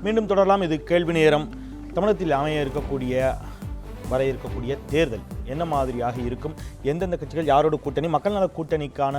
மீண்டும் தொடரலாம். இது கேள்வி நேரம். தமிழகத்தில் வர இருக்கக்கூடிய தேர்தல் என்ன மாதிரியாக இருக்கும், எந்தெந்த கட்சிகள் யாரோட கூட்டணி, மக்கள் நல கூட்டணிக்கான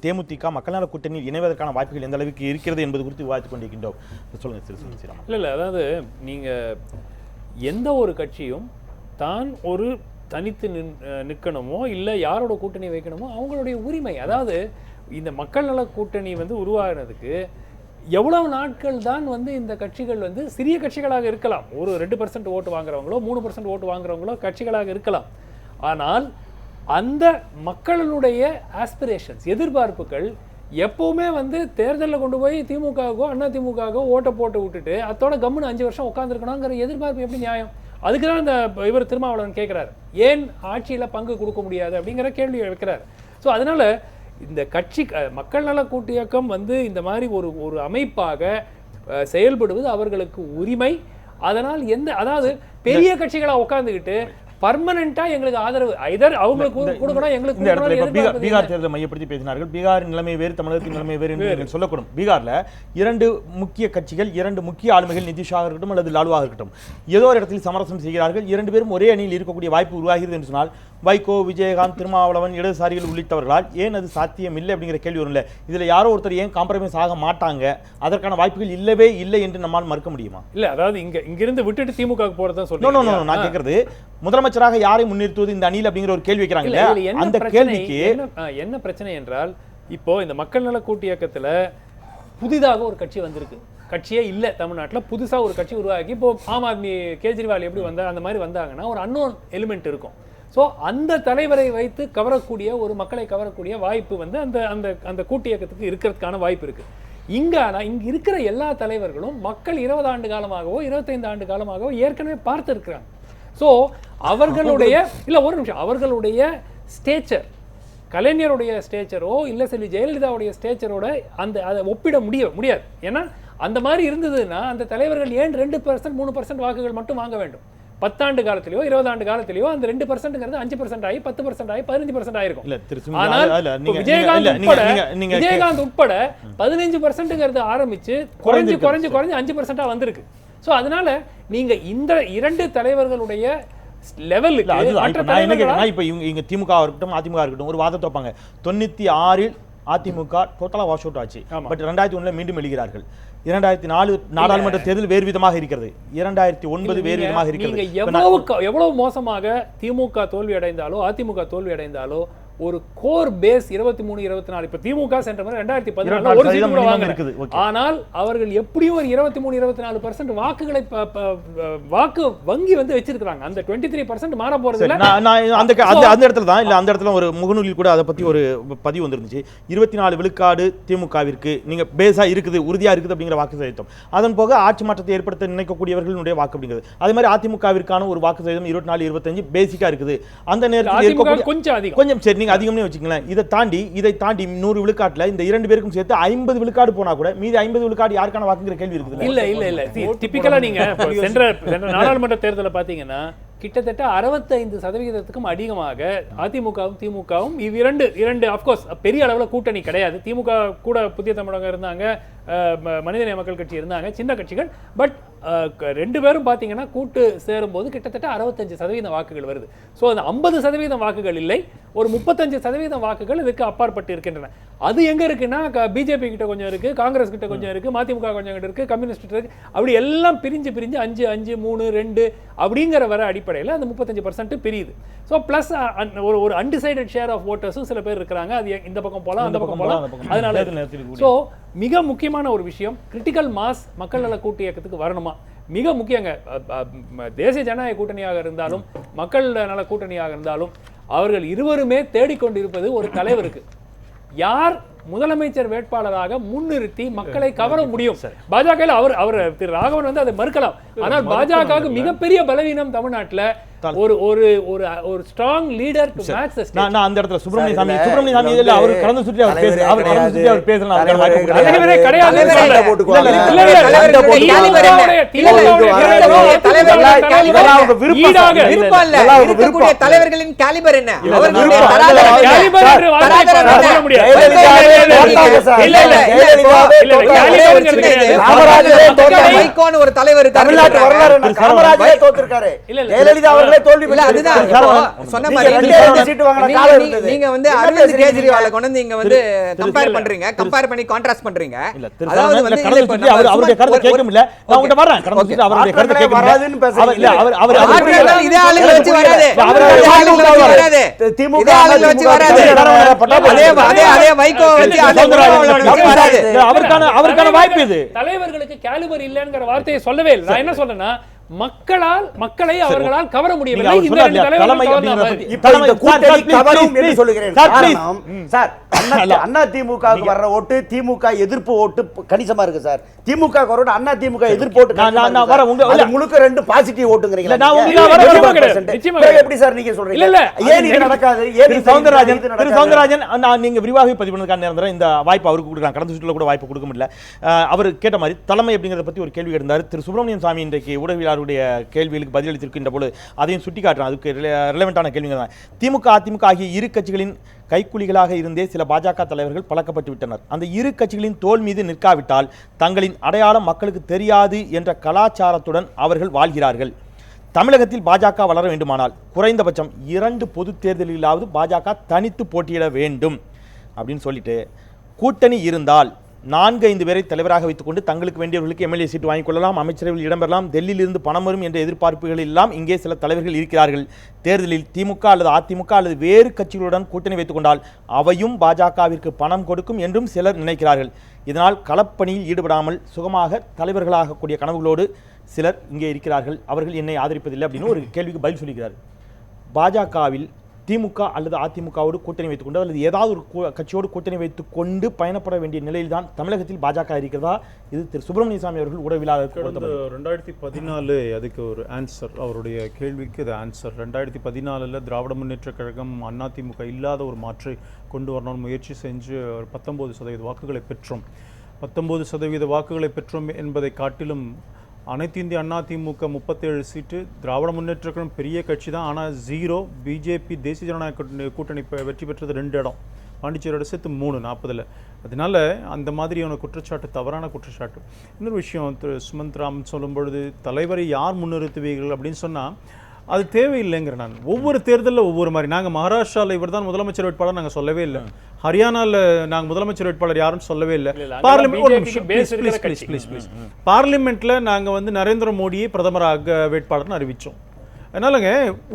தேமுதிக மக்கள் நல கூட்டணியில் இணைவதற்கான வாய்ப்புகள் எந்த அளவுக்கு இருக்கிறது என்பது குறித்து விவாதித்துக் கொண்டிருக்கின்றோம். சொல்லுங்க. இல்லை அதாவது நீங்கள் எந்த ஒரு கட்சியும் தான் ஒரு தனித்து நிற்கணுமோ இல்லை யாரோட கூட்டணி வைக்கணுமோ அவங்களுடைய உரிமை. அதாவது இந்த மக்கள் நல கூட்டணி உருவாகிறதுக்கு எவ்வளவு நாட்கள் தான் இந்த கட்சிகள் சிறிய கட்சிகளாக இருக்கலாம், ஒரு 2% ஓட்டு வாங்குறவங்களோ 3% ஓட்டு வாங்குறவங்களோ கட்சிகளாக இருக்கலாம். ஆனால் அந்த மக்களுடைய ஆஸ்பிரேஷன்ஸ், எதிர்பார்ப்புகள் எப்பவுமே தேர்தலில் கொண்டு போய் திமுகவோ அண்ணா திமுகவோ ஓட்டை போட்டு விட்டுட்டு அதோட கம்முன்னு 5 வருஷம் உட்காந்துருக்கணுங்கிற எதிர்பார்ப்பு எப்படி நியாயம்? அதுக்கு தான் இந்த இவர் திருமாவளவன் கேட்குறாரு, ஏன் ஆட்சியில் பங்கு கொடுக்க முடியாது அப்படிங்கிற கேள்வி வைக்கிறார். ஸோ அதனால இந்த கட்சி மக்கள் நல கூட்டு இயக்கம் இந்த மாதிரி ஒரு அமைப்பாக செயல்படுவது அவர்களுக்கு உரிமை. அதனால் அதாவது பெரிய கட்சிகளை உட்கார்ந்துக்கிட்டு பர்மனண்டா எங்களுக்கு ஆதரவு ஐதர் அவங்களுக்கு கொடுக்கணும் எங்களுக்கு. பீகார் தேர்தலை மையப்படுத்தி பேசினார்கள். பீகார் நிலைமை வேறு, தமிழகத்தின் நிலைமை வேறு என்று சொல்லக்கூடும். பீகார்ல 2 முக்கிய கட்சிகள், 2 முக்கிய ஆளுமைகள், நிதிஷாக இருக்கட்டும் அல்லது லாலுவாக இருக்கட்டும், ஏதோ ஒரு இடத்தில் சமரசம் செய்கிறார்கள். 2 பேரும் ஒரே அணியில் இருக்கக்கூடிய வாய்ப்பு உருவாகிறது என்று சொன்னால் வைகோ, விஜயகாந்த், திருமாவளவன், இடதுசாரிகள் உள்ளிட்டவர்களால் ஏன் அது சாத்தியம் இல்லை அப்படிங்கிற கேள்வி வரும். இதுல யாரோ ஒருத்தர் ஏன் காம்ப்ரமைஸ் ஆக மாட்டாங்க, அதற்கான வாய்ப்புகள் இல்லவே இல்லை என்று நம்மால் மறுக்க முடியுமா? இல்ல அதாவது இங்கிருந்து விட்டுட்டு திமுக போறதான் சொல்றேன். நான் கேட்கறது முதலமைச்சராக யாரை முன்னிறுத்துவது இந்த அணியில் அப்படிங்கிற ஒரு கேள்வி வைக்கிறாங்க. அந்த கேள்விக்கு என்ன பிரச்சனை என்றால், இப்போ இந்த மக்கள் நல கூட்டு இயக்கத்துல புதிதாக ஒரு கட்சி வந்திருக்கு. கட்சியே இல்லை தமிழ்நாட்டில், புதுசாக ஒரு கட்சி உருவாக்கி இப்போ ஆம் ஆத்மி கேஜ்ரிவால் எப்படி வந்தார் அந்த மாதிரி வந்தாங்கன்னா ஒரு அன்னோன் எலிமெண்ட் இருக்கும். ஸோ அந்த தலைவரை வைத்து கவரக்கூடிய ஒரு மக்களை கவரக்கூடிய வாய்ப்பு அந்த அந்த அந்த கூட்டு இயக்கத்துக்கு இருக்கிறதுக்கான வாய்ப்பு இருக்கு. இங்கே இருக்கிற எல்லா தலைவர்களும் மக்கள் 20 ஆண்டு காலமாகவோ 25 ஆண்டு காலமாகவோ ஏற்கனவே பார்த்துருக்குறாங்க. ஸோ அவர்களுடைய ஒரு நிமிஷம், அவர்களுடைய ஸ்டேச்சர், கலைஞருடைய ஸ்டேச்சரோ இல்லை செல்வி ஜெயலலிதாவுடைய ஸ்டேச்சரோட அதை ஒப்பிட முடியாது. ஏன்னா அந்த மாதிரி இருந்ததுன்னா அந்த தலைவர்கள் ஏன் 2% 3% வாக்குகள் மட்டும் வாங்க வேண்டும்? 10 ஆண்டு காலத்திலேயோ 20 ஆண்டு காலத்திலேயோ அந்த 2%ங்கிறது 5% ஆகி 10% ஆகி 15% ஆயிருக்கும். ஆனால் விஜயகாந்த் உட்பட 15%ங்கிறது ஆரம்பிச்சு குறைஞ்சு 5% வந்திருக்கு. ஸோ அதனால நீங்க இந்த 2 தலைவர்களுடைய இங்க திமுக இருக்கட்டும் அதிமுக இருக்கட்டும் ஒரு வாதத்தை வைப்பாங்க. 96 அதிமுக டோட்டலா வாஷ் அவுட் ஆச்சு. பட் 2001 மீண்டும் எழுகிறார்கள். 2004 நாடாளுமன்ற தேர்தல் வேறு விதமாக இருக்கிறது, 2009 வேறு விதமாக இருக்கிறது. எவ்வளவு மோசமாக திமுக தோல்வி அடைந்தாலோ அதிமுக தோல்வி அடைந்தாலோ ஒரு கோர் பேஸ் 23 24 இப்ப திமுக சென்ற மாதிரி 2014 ஆனால் அவர்கள் எப்படியும் ஒரு 23-24% வாக்குகளை வாக்கு வங்கி வச்சிருக்காங்க. அந்த 23% மாற போறது இல்ல. அந்த இடத்துல தான் இல்ல, அந்த இடத்துல ஒரு முகநூலில் கூட அதை பத்தி ஒரு பதிவு வந்திருந்துச்சு. 24 விழுக்காடு திமுகவிற்கு நீங்க பேஸா இருக்குது, உறுதியா இருக்குது அப்படிங்கிற வாக்கு சதவீதம். அதன் போக ஆட்சி மாற்றத்தை ஏற்படுத்த நினைக்கக்கூடியவர்களுடைய வாக்கு அப்படிங்கிறது. அதே மாதிரி அதிமுகவிற்கான ஒரு வாக்கு சதவீதம் 24-25 பேசிக்கா இருக்குது. அந்த நேரத்தில் கொஞ்சம் சரி அதிகம்னே வச்சுக்கலாம். இதை தாண்டி 100 விழுக்காட்டுல இந்த 2 பேருக்கும் சேர்த்து 50 விழுக்காடு போனா கூட மீதி 50 விழுக்காடு யாருக்கான வாக்குங்கிற கேள்வி இருக்குது. இல்ல டிபிக்கலா நீங்க சென்ற நாடாளுமன்ற தேர்தலை பாத்தீங்கன்னா கிட்டத்தட்ட 65% அதிகமாக அதிமுகவும் திமுகவும் இரண்டு அப்கோர்ஸ் பெரிய அளவுல கூட்டணி கிடையாது. திமுக கூட புதிய தமிழகம் இருந்தாங்க, மனிதநேய மக்கள் கட்சி இருந்தாங்க, சின்ன கட்சிகள். பட் 2 பேரும் பாத்தீங்கன்னா கூட்டு சேரும் போது கிட்டத்தட்ட 65% வாக்குகள் வருது. ஸோ அந்த 50% வாக்குகள் இல்லை, ஒரு 35% வாக்குகள் இதுக்கு அப்பாற்பட்டு இருக்கின்றன. அது எங்க இருக்குன்னா பிஜேபி கிட்ட கொஞ்சம் இருக்கு, காங்கிரஸ் கிட்ட கொஞ்சம் இருக்கு, மதிமுக கொஞ்சம் கிட்ட இருக்கு, கம்யூனிஸ்ட் இருக்கு. அப்படி எல்லாம் பிரிஞ்சு 5 3 2 அப்படிங்கிற வர அடிப்படையில் அந்த 35% பிரியுது. ஸோ பிளஸ் ஒரு அன்டிசைடட் ஷேர் ஆஃப் ஓட்டர்ஸும் சில பேர் இருக்கிறாங்க. அது இந்த பக்கம் போகலாம் அந்த பக்கம் போகலாம். அதனால ஸோ மிக முக்கியமான ஒரு விஷயம், கிரிட்டிக்கல் மாஸ் மக்கள் நல கூட்டு இயக்கத்துக்கு வரணுமா? மிக முக்கியங்க. தேசிய ஜனநாயக கூட்டணியாக இருந்தாலும் மக்கள் நல கூட்டணியாக இருந்தாலும் அவர்கள் இருவருமே தேடிக்கொண்டிருப்பது ஒரு தலைவருக்கு. யார் முதலமைச்சர் வேட்பாளராக முன்னிறுத்தி மக்களை கவர முடியும்? பாஜக அவர் திரு ராகவன் அதை மறுக்கலாம். ஆனால் பாஜக மிகப்பெரிய பலவீனம் தமிழ்நாட்டில் ஒரு strong leader to match the state. நான் அந்த இடத்துல சுப்ரமணிய சாமி இல்ல, அவர் கடந்து சுற்றி அவர் பேசலாம். தலைவரே கிடையாது. தலைவர்களின் காலிபர் என்ன? ஒரு தலைவர் தமிழ்நாட்டு வரலாறு காமராஜரே தோத்துறாரு. ஜெயலலிதா அவர்களே தோல்வி பெற்றார். சொன்ன மாதிரி நீங்க வந்து அரவிந்த் கெஜ்ரிவாலை கொண்டு வந்து இங்க வந்து கம்பேர் பண்றீங்க, கம்பேர் பண்ணி கான்ட்ராஸ்ட் பண்றீங்க. அதாவது வந்து அவருடைய கருத்து கேட்கும் இல்ல, நான் உங்ககிட்ட வரேன். கடந்து அவருடைய கருத்து கேட்கும் வராதுன்னு பேசுறீங்க. இல்ல அவர் இதே ஆளுங்களை வச்சு வராது, திமுக ஆளுங்களை வச்சு வராது, அதே வைகோ வச்சு வராது. அவருக்கான வாய்ப்பு இது. தலைவர்களுக்கு கேலிபர் இல்லைங்கிற வார்த்தையை சொல்லவே இல்லை. நான் என்ன சொல்றேன்னா, மக்களை அவர்களால் கவர முடியவில்லை. இந்த ரெண்டு அண்ணா திமுக வர்ற ஓட்டு திமுக எதிர்ப்பு ஓட்டு கணிசமா இருக்கு சார். திமுக அண்ணா திமுக எதிர்ப்பு ஓட்டு முழுக்க ரெண்டு பாசிட்டிவ் ஓட்டுங்கிறீங்களா? எப்படி சார் நீங்க சொல்றீங்க? ஏன் இது நடக்காது? சௌந்தரராஜன் நீங்க விரிவாக பதிவு பண்ணதுக்கான நேரம் இந்த வாய்ப்பு அவருக்கு கொடுக்கலாம். கடந்த சுற்றுல கூட வாய்ப்பு கொடுக்க முடியல. அவர் கேட்ட மாதிரி தலைமை அப்படிங்கறத பத்தி ஒரு கேள்வி இருந்தார். திரு சுப்பிரமணியன் சாமி இன்றைக்கு ஊடகவியலாளருடைய கேள்விகளுக்கு பதிலளித்திருக்கின்ற பொழுது அதையும் சுட்டி காட்டுறான். அதுக்கு ரிலவெண்டான கேள்விகள் தான். திமுக அதிமுக ஆகிய இரு கட்சிகளின் கைக்குலிகளாக இருந்தே சில பாஜக தலைவர்கள் பழக்கப்பட்டு விட்டனர். அந்த இரு கட்சிகளின் தோல் மீது நிற்காவிட்டால் தங்களின் அடையாளம் மக்களுக்கு தெரியாது என்ற கலாச்சாரத்துடன் அவர்கள் வாழ்கிறார்கள். தமிழகத்தில் பாஜக வளர வேண்டுமானால் குறைந்தபட்சம் 2 பொது தேர்தலிலாவது பாஜக தனித்து போட்டியிட வேண்டும் அப்படின்னு சொல்லிட்டு, கூட்டணி இருந்தால் 4-5 பேரை தலைவராக வைத்துக்கொண்டு தங்களுக்கு வேண்டியவர்களுக்கு எம்எல்ஏ சீட் வாங்கிக் கொள்ளலாம், அமைச்சரவையில் இடம்பெறலாம், டெல்லியிலிருந்து பணம் வரும் என்ற எதிர்பார்ப்புகள் எல்லாம் இங்கே சில தலைவர்கள் இருக்கிறார்கள். தேர்தலில் திமுக அல்லது அதிமுக அல்லது வேறு கட்சிகளுடன் கூட்டணி வைத்துக் கொண்டால் அவையும் பாஜகவிற்கு பணம் கொடுக்கும் என்றும் சிலர் நினைக்கிறார்கள். இதனால் களப்பணியில் ஈடுபடாமல் சுகமாக தலைவர்களாகக்கூடிய கனவுகளோடு சிலர் இங்கே இருக்கிறார்கள். அவர்கள் என்னை ஆதரிப்பதில்லை அப்படின்னு ஒரு கேள்விக்கு பதில் சொல்லிக்கிறார். பாஜகவில் திமுக அல்லது அதிமுகவோடு கூட்டணி வைத்துக் கொண்டு அல்லது ஏதாவது ஒரு கட்சியோடு கூட்டணி வைத்துக் கொண்டு பயணப்பட வேண்டிய நிலையில் தான் தமிழகத்தில் பாஜக இருக்கிறதா? இது திரு சுப்பிரமணிய சாமி அவர்கள் ஊடகவியலாளர் 2014 அதுக்கு ஒரு ஆன்சர், அவருடைய கேள்விக்கு இது ஆன்சர். 2014 திராவிட முன்னேற்ற கழகம் அதிமுக இல்லாத ஒரு மாற்றை கொண்டு வரணும்னு முயற்சி செஞ்சு 19% வாக்குகளை பெற்றோம். 19% வாக்குகளை பெற்றோம் என்பதை காட்டிலும் அனைத்து இந்திய அண்ணா திமுக 37 சீட்டு, திராவிட முன்னேற்ற கழகம் பெரிய கட்சி தான், ஆனால் 0. பிஜேபி தேசிய ஜனநாயக கூட்டணி வெற்றி பெற்றது 2 இடம், பாண்டிச்சேரியோட சேர்த்து 3 40. அதனால அந்த மாதிரியான குற்றச்சாட்டு தவறான குற்றச்சாட்டு. இன்னொரு விஷயம், திரு சுமந்த் ராமன் சொல்லும் பொழுது தலைவரை யார் முன்னிறுத்துவீர்கள் அப்படின்னு சொன்னால் அது தேவையில்லைங்கிற நான். ஒவ்வொரு தேர்தலில் ஒவ்வொரு மாதிரி. நாங்கள் மகாராஷ்டிராவில் இவர் தான் முதலமைச்சர் வேட்பாளர் நாங்கள் சொல்லவே இல்லை. ஹரியானாவில் நாங்கள் முதலமைச்சர் வேட்பாளர் யாரும் சொல்லவே இல்லை. பார்லிமெண்ட்ல நாங்கள் வந்து நரேந்திர மோடியை பிரதமராக வேட்பாளர்னு அறிவித்தோம். அதனாலங்க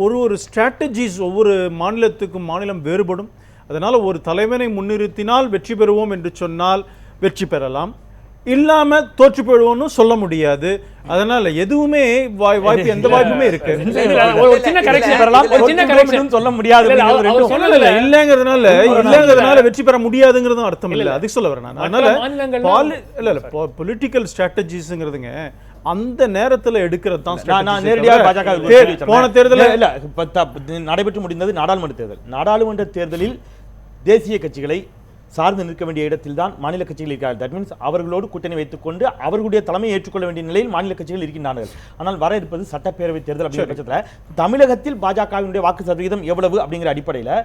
ஒரு ஸ்ட்ராட்டஜிஸ் ஒவ்வொரு மாநிலத்துக்கும் மாநிலம் வேறுபடும். அதனால ஒரு தலைவனை முன்னிறுத்தினால் வெற்றி பெறுவோம் என்று சொன்னால் வெற்றி பெறலாம், இல்லாம தோற்று போயிடுவோம்னு சொல்ல முடியாது. அதனால எதுவுமே வாய்ப்பு, எந்த வாய்ப்புமே இருக்கு. ஒரு சின்ன கரெக்ஷன் பெறலாம், ஒரு சின்ன கரெக்ஷன் சொல்ல முடியாது. இல்லங்கிறதுனால வெற்றி பெற முடியாதுங்கிறதும் அர்த்தம் இல்லை. அதுக்கு சொல்ல வரேன் நான். அதனால பொலிட்டிக்கல் ஸ்ட்ராட்டஜிஸ்ங்கிறதுங்க அந்த நேரத்தில் எடுக்கிறது தான். நான் நேரடியாக பாஜக போன தேர்தலில் இல்ல நடைபெற்று முடிந்தது நாடாளுமன்ற தேர்தல். நாடாளுமன்ற தேர்தலில் தேசிய கட்சிகளை சார்ந்து நிற்க வேண்டிய இடத்தில் தான் மாநில கட்சிகள் இருக்கிறார்கள். தட் மீன்ஸ் அவர்களோடு கூட்டணி வைத்துக் கொண்டு அவர்களுடைய தலைமையை ஏற்றுக்கொள்ள வேண்டிய நிலையில் மாநில கட்சிகள் இருக்கின்றார்கள். ஆனால் வர இருப்பது சட்டப்பேரவை தேர்தல் அப்படிங்கிற பட்சத்தில் தமிழகத்தில் பாஜகவினுடைய வாக்கு சதவீதம் எவ்வளவு அப்படிங்கிற அடிப்படையில்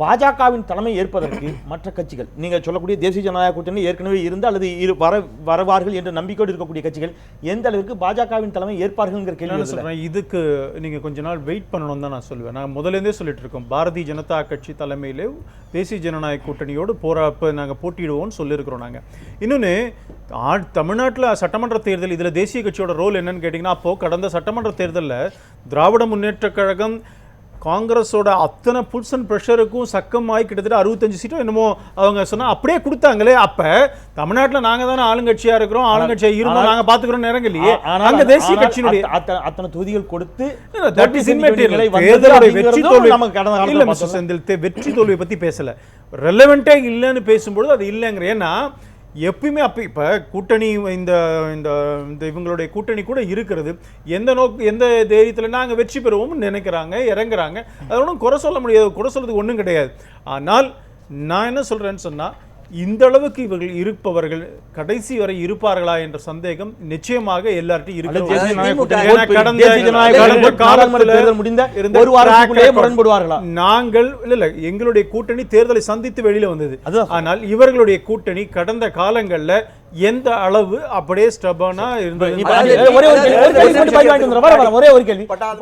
பாஜகவின் தலைமை ஏற்பதற்கு மற்ற கட்சிகள், நீங்க சொல்லக்கூடிய தேசிய ஜனநாயக கூட்டணி ஏற்கனவே இருந்து அல்லது வரவார்கள் என்ற நம்பிக்கையோடு இருக்கக்கூடிய கட்சிகள் எந்த அளவுக்கு பாஜகவின் தலைமை ஏற்பார்கள் கேள்வி சொல்றேன். இதுக்கு நீங்க கொஞ்ச நாள் வெயிட் பண்ணணும் தான் நான் சொல்லுவேன். நான் முதலேருந்தே சொல்லிட்டு இருக்கோம், பாரதிய ஜனதா கட்சி தலைமையிலே தேசிய ஜனநாயக கூட்டணியோடு நாங்கள் போட்டியிடுவோம்னு சொல்லியிருக்கிறோம். நாங்கள் இன்னொன்று தமிழ்நாட்டில் சட்டமன்ற தேர்தல் இதில் தேசிய கட்சியோட ரோல் என்னன்னு கேட்டிங்கன்னா, அப்போது கடந்த சட்டமன்ற தேர்தலில் திராவிட முன்னேற்ற கழகம் காங்கிரஸோட அத்தனை புல்ஸ் அண்ட் ப்ரெஷருக்கும் சக்கமாகி கிட்டத்தட்ட 65 சீட்டும் என்னமோ அவங்க சொன்னால் அப்படியே கொடுத்தாங்களே. அப்போ தமிழ்நாட்டில் நாங்கள் தானே ஆளுங்கட்சியாக இருக்கிறோம், ஆளுங்கட்சியாக இருந்தோம், நாங்கள் பார்த்துக்கிறோம் நேரம் இல்லையே. அங்கே தேசிய கட்சியினுடைய அத்தனை தொகுதிகள் கொடுத்து வெற்றி தோல்வியை பற்றி பேசலை, ரெலவெண்ட்டே இல்லைன்னு பேசும்பொழுது அது இல்லைங்கிற. ஏன்னா எப்பயுமே அப்போ இப்போ கூட்டணி இந்த இவங்களுடைய கூட்டணி கூட இருக்கிறது எந்த தைரியத்தில் நாங்கள் வெற்றி பெறுவோம்னு நினைக்கிறாங்க, இறங்குறாங்க. அதோட குறை சொல்ல முடியாது, குறை சொல்றதுக்கு ஒன்றும் கிடையாது. ஆனால் நான் என்ன சொல்கிறேன்னு சொன்னால், இந்த அளவுக்கு இவர்கள் இருப்பவர்கள் கடைசி வரை இருப்பார்களா என்ற சந்தேகம் நிச்சயமாக எல்லார்ட்டையும் அல்லது தேசிய இருக்கு. ஜனநாயக கூட்டணி ஏன்னா கடந்த தேசிய ஜனநாயக கடந்த கூட்டணி நாடாளுமன்ற காலத்துல தேர்தல் முடிந்த இருந்த ஒரு வாரத்துக்குள்ளேயே track record. முரண்படுவார்களா? நாங்கள் இல்ல எங்களுடைய கூட்டணி தேர்தலை சந்தித்து வெளியில வந்தது. அதுதான் ஆனால் இவர்களுடைய கூட்டணி கடந்த காலங்கள்ல எந்த அளவு அப்படியே ஸ்டபானா இருந்தது. இப்ப ஒரே ஒரு கேள்வி, ஒரு கேள்வி மட்டும் பதில் வாங்கிட்டு வந்துடுறேன். வரேன், ஒரே ஒரு கேள்வி. பட்டாளம்